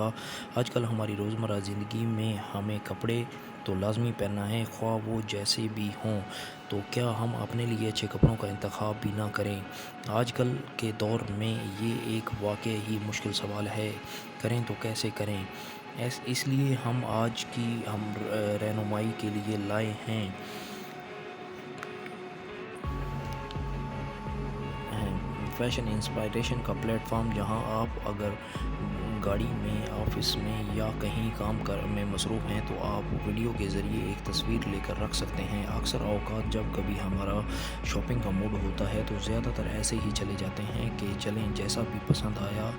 آج کل ہماری روزمرہ زندگی میں ہمیں کپڑے تو لازمی پہننا ہے، خواہ وہ جیسے بھی ہوں۔ تو کیا ہم اپنے لیے اچھے کپڑوں کا انتخاب بھی نہ کریں؟ آج کل کے دور میں یہ ایک واقعی ہی مشکل سوال ہے، کریں تو کیسے کریں؟ اس لیے ہم آج کی رہنمائی کے لیے لائے ہیں فیشن انسپائریشن کا پلیٹ فارم، جہاں آپ اگر گاڑی میں، آفس میں یا کہیں کام میں مصروف ہیں تو آپ ویڈیو کے ذریعے ایک تصویر لے کر رکھ سکتے ہیں۔ اکثر اوقات جب کبھی ہمارا شاپنگ کا موڈ ہوتا ہے تو زیادہ تر ایسے ہی چلے جاتے ہیں کہ چلیں جیسا بھی پسند آیا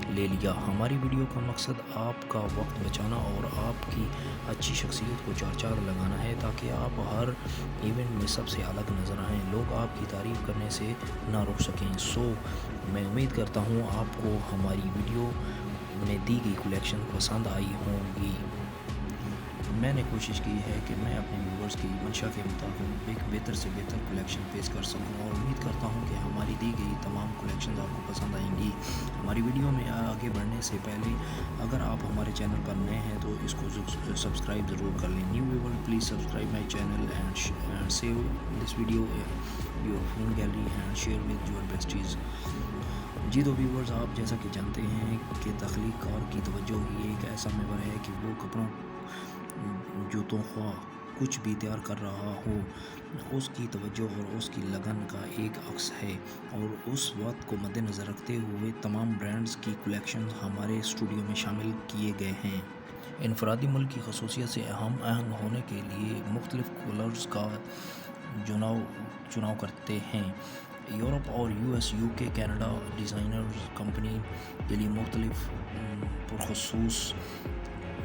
لے لیا۔ ہماری ویڈیو کا مقصد آپ کا وقت بچانا اور آپ کی اچھی شخصیت کو چار چاند لگانا ہے، تاکہ آپ ہر ایونٹ میں سب سے الگ نظر آئیں، لوگ آپ کی تعریف کرنے سے نہ روک سکیں۔ میں امید کرتا ہوں آپ کو ہماری ویڈیو میں دی گئی کلیکشن پسند آئی ہوں گی۔ میں نے کوشش کی ہے کہ میں اپنے ویورز کی منشا کے مطابق ایک بہتر سے بہتر کلیکشن پیش کر سکوں، اور امید کرتا ہوں کہ ہماری دی گئی تمام کلیکشنز آپ کو پسند آئیں گی۔ ہماری ویڈیو میں آگے بڑھنے سے پہلے اگر آپ ہمارے چینل پر نئے ہیں تو اس کو سبسکرائب ضرور کر لیں۔ New viewer please subscribe my channel and save this video your phone gallery and share with your besties. جی تو ویورز، آپ جیسا کہ جانتے ہیں کہ تخلیق کار کی توجہ ہی ایک ایسا محور ہے کہ وہ کپڑوں، جوتوں، خواہ کچھ بھی تیار کر رہا ہو، اس کی توجہ اور اس کی لگن کا ایک عکس ہے، اور اس بات کو مد نظر رکھتے ہوئے تمام برانڈز کی کلیکشنز ہمارے اسٹوڈیو میں شامل کیے گئے ہیں۔ انفرادی ملک کی خصوصیت سے ہم آہنگ ہونے کے لیے مختلف کلرز کا چناؤ کرتے ہیں۔ یورپ اور UK، کینیڈا ڈیزائنرز کمپنی کے لیے مختلف پرخصوص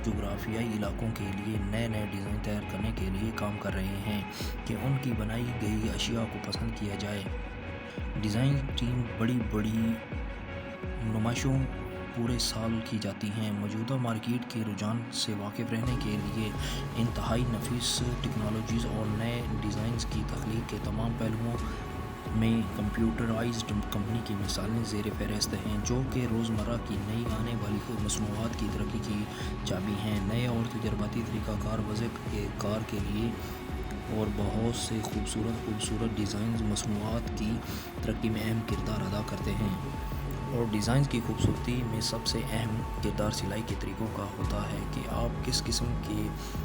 جغرافیائی علاقوں کے لیے نئے ڈیزائن تیار کرنے کے لیے کام کر رہے ہیں کہ ان کی بنائی گئی اشیاء کو پسند کیا جائے۔ ڈیزائن ٹیم بڑی نمائشوں پورے سال کی جاتی ہیں، موجودہ مارکیٹ کے رجحان سے واقف رہنے کے لیے انتہائی نفیس ٹیکنالوجیز اور نئے ڈیزائنز کی تخلیق کے تمام پہلوؤں میں کمپیوٹرائزڈ کمپنی کی مثالیں زیر فہرست ہیں، جو کہ روزمرہ کی نئی آنے والی مصنوعات کی ترقی کی چابی ہیں۔ نئے اور تجرباتی طریقہ کار وضع کار کے لیے اور بہت سے خوبصورت ڈیزائنز مصنوعات کی ترقی میں اہم کردار ادا کرتے ہیں، اور ڈیزائنز کی خوبصورتی میں سب سے اہم کردار سلائی کے طریقوں کا ہوتا ہے کہ آپ کس قسم کے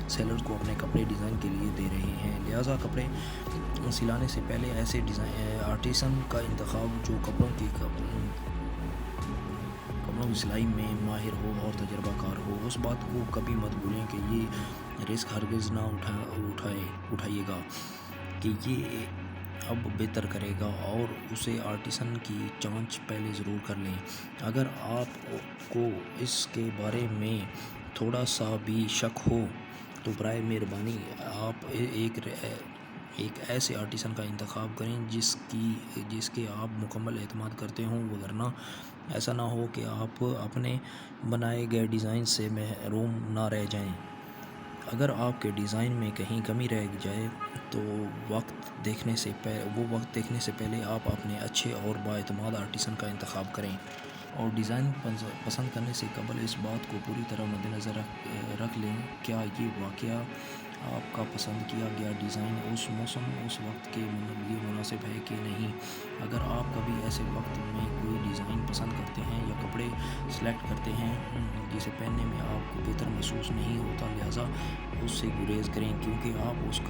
سیلرز کو اپنے کپڑے ڈیزائن کے لیے دے رہے ہیں۔ لہٰذا کپڑے سلانے سے پہلے ایسے آرٹیسن کا انتخاب جو کپڑوں کی سلائی میں ماہر ہو اور تجربہ کار ہو۔ اس بات کو کبھی مت بھولیں کہ یہ رسک ہرگز نہ اٹھائیے گا کہ یہ اب بہتر کرے گا، اور اسے آرٹیسن کی جانچ پہلے ضرور کر لیں۔ اگر آپ کو اس کے بارے میں تھوڑا سا بھی شک ہو تو برائے مہربانی آپ ایک ایسے آرٹیسن کا انتخاب کریں جس کے آپ مکمل اعتماد کرتے ہوں، وگرنہ ایسا نہ ہو کہ آپ اپنے بنائے گئے ڈیزائن سے محروم نہ رہ جائیں۔ اگر آپ کے ڈیزائن میں کہیں کمی رہ جائے تو وہ وقت دیکھنے سے پہلے آپ اپنے اچھے اور بااعتماد آرٹیسن کا انتخاب کریں، اور ڈیزائن پسند کرنے سے قبل اس بات کو پوری طرح مد نظر رکھ لیں کیا یہ واقعہ آپ کا پسند کیا گیا ڈیزائن اس موسم اس وقت کے لیے مناسب ہے کہ نہیں۔ اگر آپ کبھی ایسے وقت میں کوئی ڈیزائن پسند کرتے ہیں یا کپڑے سلیکٹ کرتے ہیں جسے پہننے میں آپ کو بہتر محسوس نہیں ہوتا، لہٰذا اس سے گریز کریں، کیونکہ آپ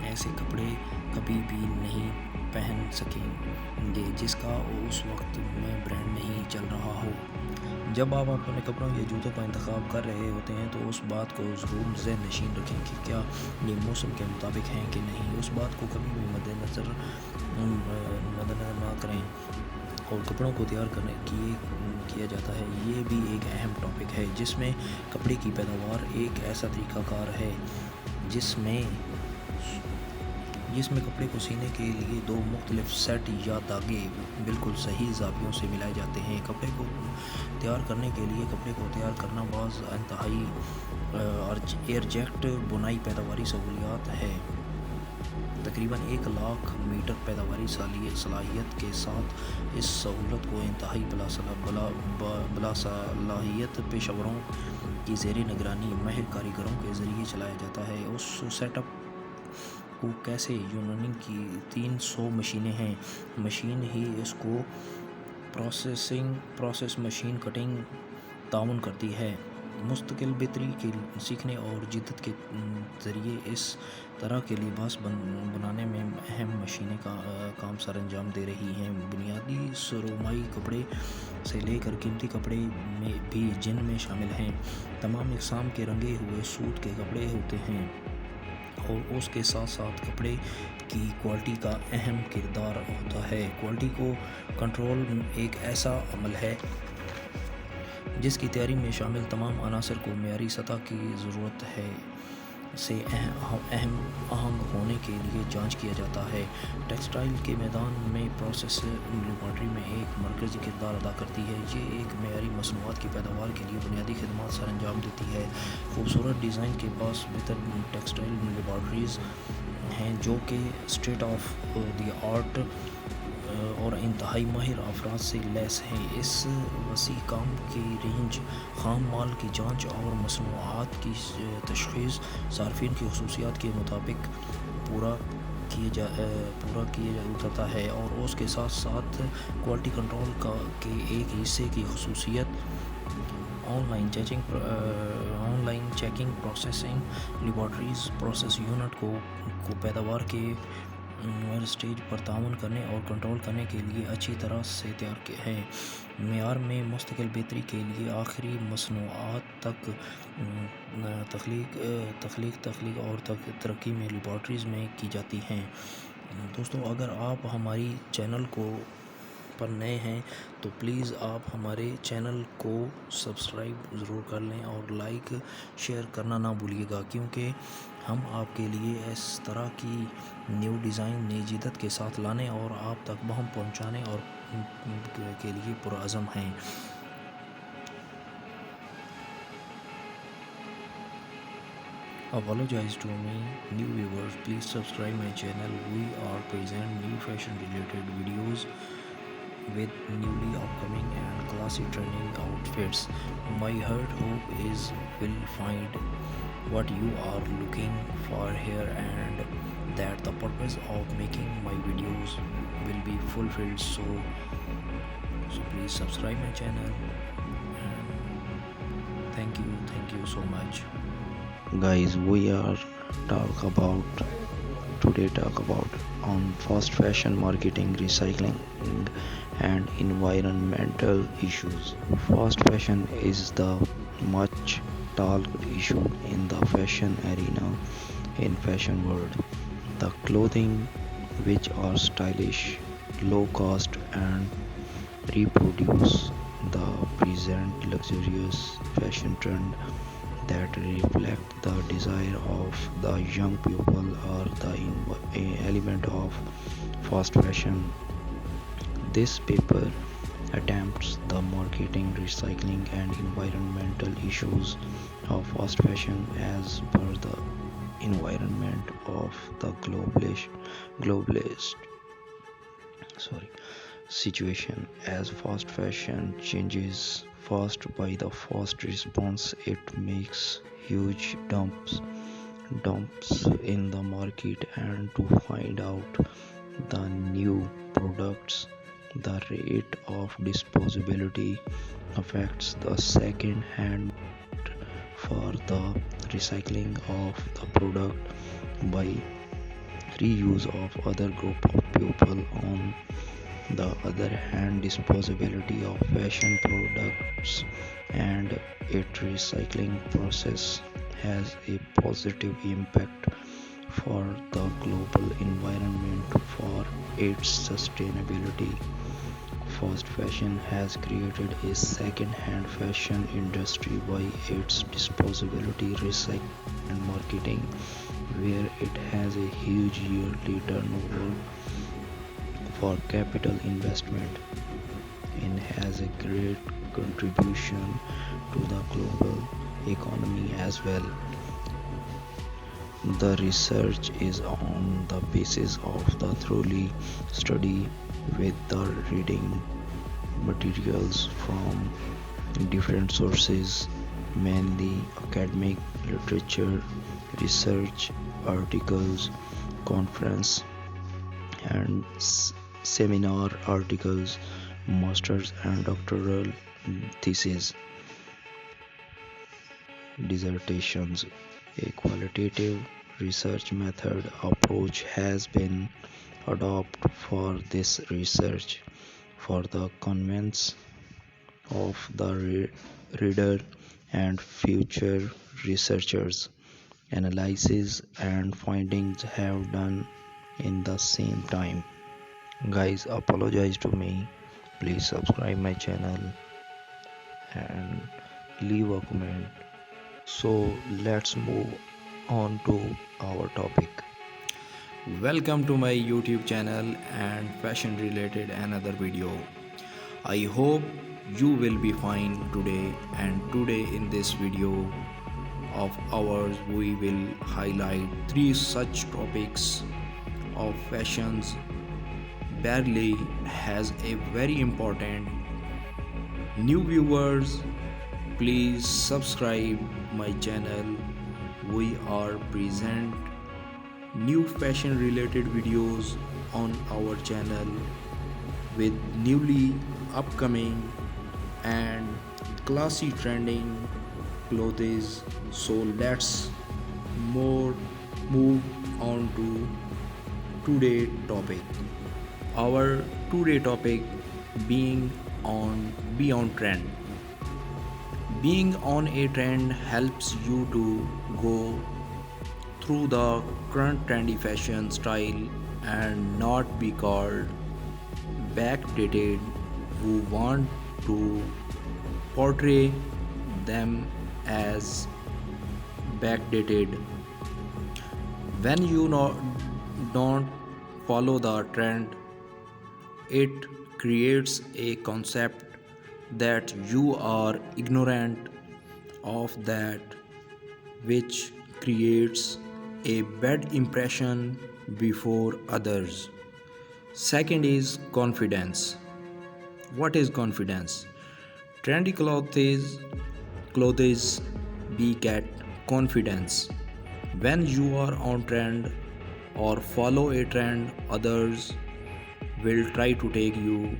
ایسے کپڑے کبھی بھی نہیں پہن سکیں گے جس کا اس وقت میں برانڈ نہیں چل رہا ہو۔ جب آپ اپنے کپڑوں یا جوتوں کا انتخاب کر رہے ہوتے ہیں تو اس بات کو ضرور ذہن نشین رکھیں کہ کیا یہ موسم کے مطابق ہیں کہ نہیں۔ اس بات کو کبھی بھی مد نظر نہ کریں۔ اور کپڑوں کو تیار کیا جاتا ہے، یہ بھی ایک اہم ٹاپک ہے، جس میں کپڑے کی پیداوار ایک ایسا طریقہ کار ہے جس میں کپڑے کو سینے کے لیے دو مختلف سیٹ یا دھاگے بالکل صحیح زاویوں سے ملائے جاتے ہیں۔ کپڑے کو تیار کرنے کے لیے کپڑے کو تیار کرنا بعض انتہائی ایئر جیکٹ بنائی پیداواری سہولیات ہے۔ تقریباً 1 لاکھ میٹر پیداواری صلاحیت کے ساتھ اس سہولت کو انتہائی بلا صلاحیت پیشوروں کی زیر نگرانی ماہر کاریگروں کے ذریعے چلایا جاتا ہے۔ اس سیٹ اپ کو کیسے؟ یونانی کی 300 مشینیں ہیں۔ مشین ہی اس کو پروسیس مشین کٹنگ تعاون کرتی ہے۔ مستقل بہتری کے سیکھنے اور جدت کے ذریعے اس طرح کے لباس بنانے میں اہم مشینیں کام سر انجام دے رہی ہیں۔ بنیادی سرمائی کپڑے سے لے کر قیمتی کپڑے میں بھی جن میں شامل ہیں۔ تمام اقسام کے رنگے ہوئے سوٹ کے کپڑے ہوتے ہیں اور اس کے ساتھ ساتھ کپڑے کی کوالٹی کا اہم کردار ہوتا ہے۔ کوالٹی کو کنٹرول ایک ایسا عمل ہے جس کی تیاری میں شامل تمام عناصر کو معیاری سطح کی ضرورت ہے سے آہنگ ہونے کے لیے جانچ کیا جاتا ہے۔ ٹیکسٹائل کے میدان میں پروسیس لیبارٹری میں ایک مرکزی کردار ادا کرتی ہے۔ یہ ایک معیاری مصنوعات کی پیداوار کے لیے بنیادی خدمات سر انجام دیتی ہے۔ خوبصورت ڈیزائن کے پاس بہتر ٹیکسٹائل لیبارٹریز ہیں جو کہ اسٹیٹ آف دی آرٹ اور انتہائی ماہر افراد سے لیس ہیں۔ اس وسیع کام کی رینج خام مال کی جانچ اور مصنوعات کی تشخیص صارفین کی خصوصیات کے مطابق پورا کیا جاتا ہے اور اس کے ساتھ ساتھ کوالٹی کنٹرول کے ایک حصے کی خصوصیت on line checking processing laboratories process unit کو پیداوار کے سٹیج پر تعاون کرنے اور کنٹرول کرنے کے لیے اچھی طرح سے تیار ہیں۔ معیار میں مستقل بہتری کے لیے آخری مصنوعات تک تخلیق اور ترقی میں لیبارٹریز میں کی جاتی ہیں۔ دوستو، اگر آپ ہماری چینل پر نئے ہیں تو پلیز آپ ہمارے چینل کو سبسکرائب ضرور کر لیں اور لائک شیئر کرنا نہ بھولیے گا، کیونکہ ہم آپ کے لیے اس طرح کی نیو ڈیزائن نئی جدت کے ساتھ لانے اور آپ تک بہم پہنچانے اور کے لیے پرعزم ہیں۔ Apologize to me, new viewers. Please subscribe my channel. We are present new fashion related videos with newly upcoming and classy trending outfits. My heart hope is will find what you are looking for here and that the purpose of making my videos will be fulfilled. So please subscribe my channel and thank you so much. Guys, we are talk about on fast fashion marketing, recycling and environmental issues. Fast fashion is the much talked issue in the fashion arena in fashion world. The clothing which are stylish, low cost and reproduce the present luxurious fashion trend that reflect the desire of the young people or the element of fast fashion. This paper attempts the marketing, recycling and environmental issues of fast fashion as per the environment of the globalist situation. As fast fashion changes fast by the fast response, it makes huge dumps in the market, and to find out the new products, the rate of disposability affects the second hand for the recycling of the product by reuse of other group of people. On the other hand, disposability of fashion products and its recycling process has a positive impact for the global environment for its sustainability. Fast fashion has created a second-hand fashion industry by its disposability, recycling and marketing, where it has a huge yearly turnover for capital investment and has a great contribution to the global economy as well. The research is on the basis of the thoroughly study with the reading materials from different sources, mainly academic literature, research articles, conference and seminar articles, master's and doctoral theses, dissertations. A qualitative research method approach has been adopted for this research for the convenience of the reader and future researchers. Analysis and findings have done in the same time. Guys, apologize to me. Please subscribe my channel and leave a comment. So let's move on to our topic. Welcome to my YouTube channel and fashion related another video. I hope you will be fine today, and today in this video of ours we will highlight three such topics of fashions barely has a very important new viewers. Please subscribe my channel. We are present new fashion related videos on our channel with newly upcoming and classy trending clothes. So let's more move on to today topic. Our today topic being on beyond trend. Being on a trend helps you to go through the current trendy fashion style and not be called backdated who want to portray them as backdated. When you don't follow the trend, it creates a concept that you are ignorant of that, which creates a bad impression before others. Second is confidence. What is confidence? Trendy clothes beget confidence. When you are on trend or follow a trend, others will try to take you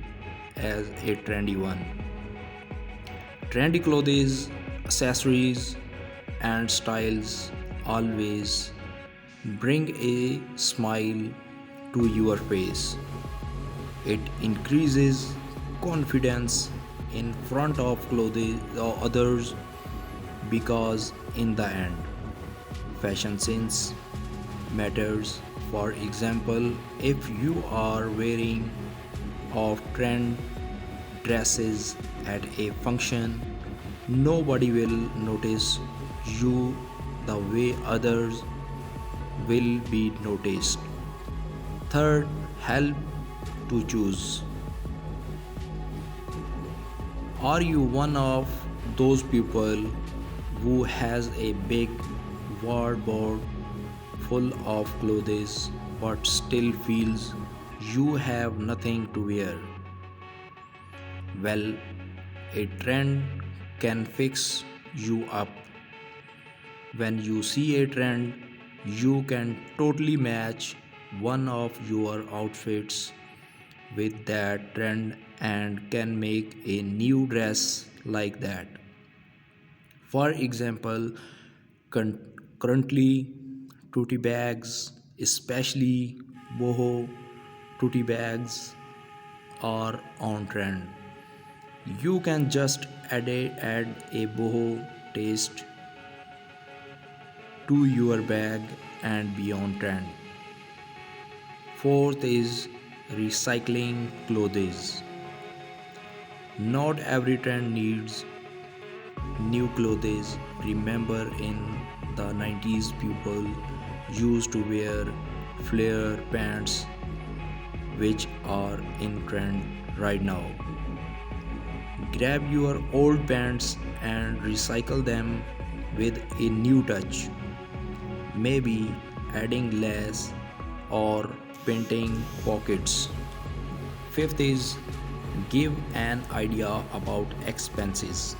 as a trendy one. Trendy clothes, accessories, and styles always bring a smile to your face. It increases confidence in front of clothes or others, because in the end fashion sense matters. For example, if you are wearing off trend dresses at a function, nobody will notice you the way others will be noticed. Third, help to choose. Are you one of those people who has a big wardrobe full of clothes but still feels you have nothing to wear? Well, a trend can fix you up. When you see a trend, you can totally match one of your outfits with that trend and can make a new dress like that. For example, currently tote bags, especially boho tote bags, are on trend. You can just add a boho taste to your bag and be on trend. Fourth is recycling clothes. Not every trend needs new clothes. Remember in the 90s people used to wear flare pants, which are in trend right now. Grab your old pants and recycle them with a new touch. maybe adding lace or painting pockets. Fifth is give an idea about expenses.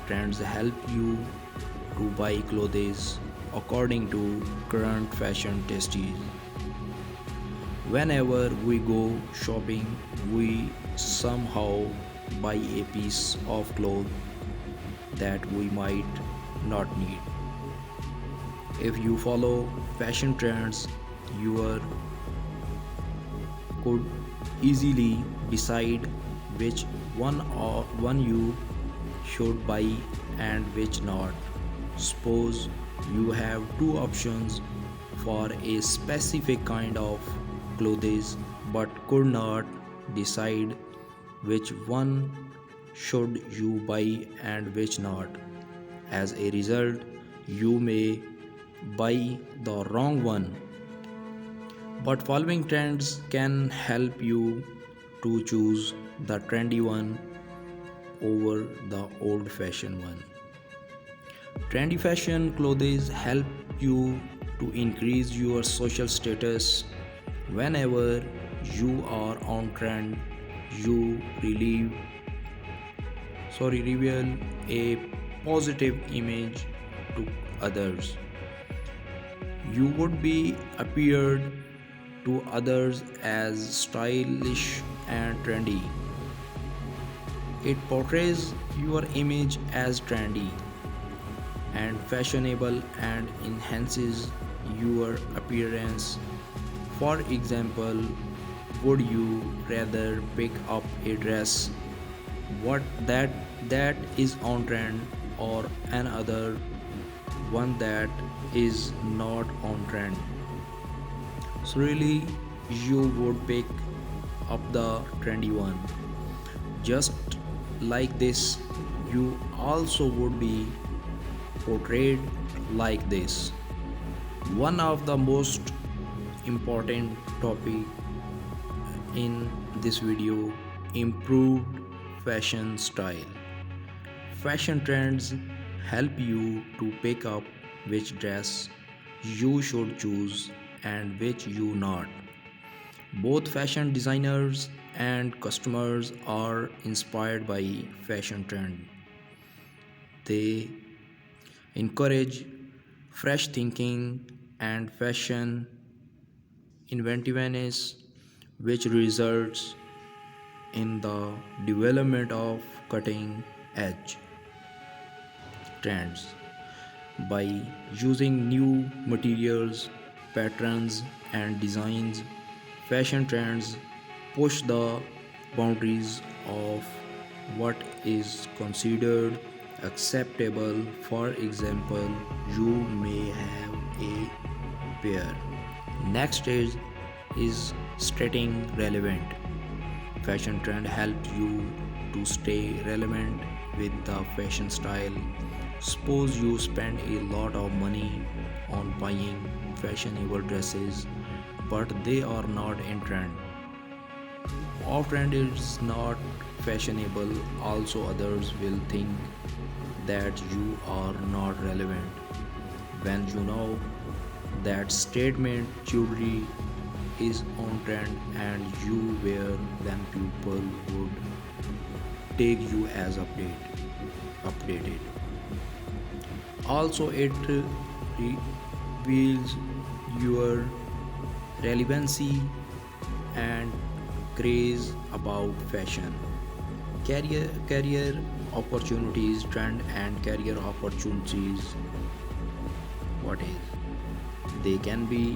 Trends help you to buy clothes according to current fashion tastes. Whenever we go shopping, we somehow buy a piece of cloth that we might not need. If you follow fashion trends, you could easily decide which one you should buy and which not. Suppose you have two options for a specific kind of clothes but could not decide which one should you buy and which not. As a result, you may buy the wrong one. But following trends can help you to choose the trendy one over the old fashioned one. Trendy fashion clothes help you to increase your social status. Whenever you are on trend, you reveal a positive image to others. You would be appeared to others as stylish and trendy. It portrays your image as trendy and fashionable and enhances your appearance. For example, would you rather pick up a dress what that is on trend or another one that is not on trend? So really you would pick up the trendy one. Just like this, you also would be portrayed like this. One of the most important topic in this video, improved fashion style. Fashion trends help you to pick up which dress you should choose and which you not. Both fashion designers and customers are inspired by fashion trend. They encourage fresh thinking and fashion inventiveness, which results in the development of cutting edge trends. By using new materials, patterns, and designs, fashion trends push the boundaries of what is considered acceptable. For example, you may have a pair. Next stage is staying relevant. Fashion trend helps you to stay relevant with the fashion style. Suppose you spend a lot of money on buying fashionable dresses, but they are not in trend. Off trend is not fashionable, also others will think that you are not relevant. When you know that statement jewelry is on trend and you wear, then people would take you as updated. Also, it reveals your relevancy and craze about fashion. Career opportunities, trend and career opportunities. What is? They can be